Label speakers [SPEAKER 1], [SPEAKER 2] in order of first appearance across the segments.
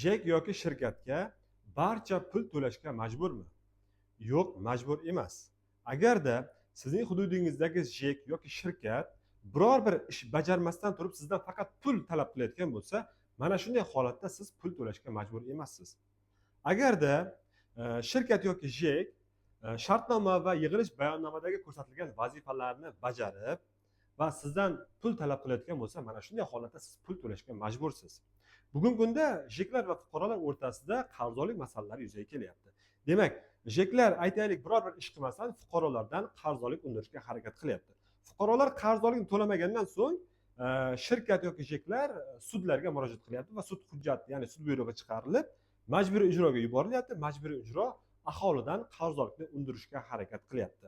[SPEAKER 1] jek yoki shirkatga barcha pul to'lashga majburmi? Yo'q, majbur emas. Agarda sizning hududingizdagi jek yoki shirkat biror bir ish bajarmasdan turib sizdan faqat pul talab qilayotgan bo'lsa, mana shunday holatda siz pul to'lashga majbur emassiz. Agarda shirkat yoki jek shartnoma va yig'ilish bayonnomadagi ko'rsatilgan vazifalarni bajarib va sizdan pul talab qilayotgan bo'lsa, mana shunday holatda siz pul to'lashga majbursiz. Bugungi kunda jeklar va fuqarolar o'rtasida qarzdorlik masalalari yuzaga kelyapti. Demak, jeklar aytaylik biror bir ish qilmasdan fuqarolardan qarzdorlik undirishga harakat qilyapti. Fuqarolar qarzdorlikni to'lamagandan so'ng shirkat yoki jeklar sudlarga murojaat qilyapti va sud hujjati, ya'ni sud buyrug'i chiqarilib, majburiy ijroga yuborilyapti. Majburiy ijro aholidan qarzdorlikni undirishga harakat qilyapti.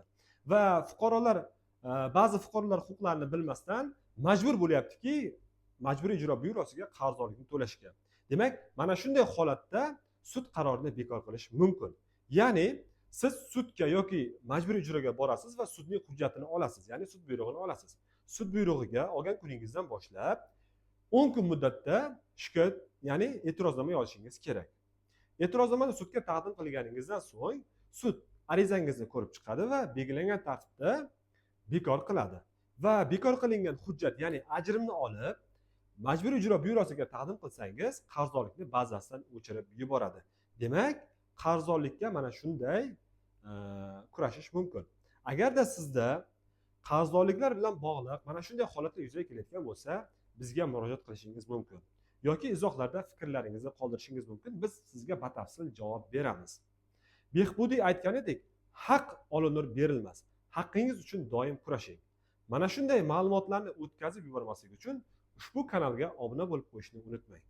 [SPEAKER 1] Va fuqarolar ba'zi fuqarolar huquqlarini bilmasdan majbur bo'lyaptiki, majburiy ijro byurosiga qarzdorlikni to'lashga. Demak, mana shunday holatda sud qarorini bekor qilish mumkin. Ya'ni siz sudga yoki majburiy ijroga borasiz va sudning hujjatini olasiz, ya'ni sud buyrug'ini olasiz. Sud buyrug'iga olgan kuningizdan boshlab 10 kun muddatda shikoyat, ya'ni e'tiroznoma yozishingiz kerak. E'tiroznomani sudga taqdim qilganingizdan so'ng sud arizangizni ko'rib chiqadi va belgilangan tartibda bekor qiladi. Va bekor qilingan hujjat, ya'ni ajrimni olib majburiy ijro byurosiga taqdim qilsangiz, qarzdorlikni bazasidan o'chirib yuboradi. Demak, qarzdorlikka mana shunday kurashish mumkin. Agarda sizda qarzdorliklar bilan bog'liq mana shunday holatlar yuzaga kelayotgan bo'lsa, bizga murojaat qilishingiz mumkin. Yoki izohlarda fikrlaringizni qoldirishingiz mumkin. Biz sizga batafsil javob beramiz. Behbudiy aytganidek, haq olinur berilmas. Haqqingiz uchun doim kurashing. Mana shunday ma'lumotlarni o'tkazib yubormaslik uchun ushbu kanalga obuna bo'lib qo'yishni unutmang.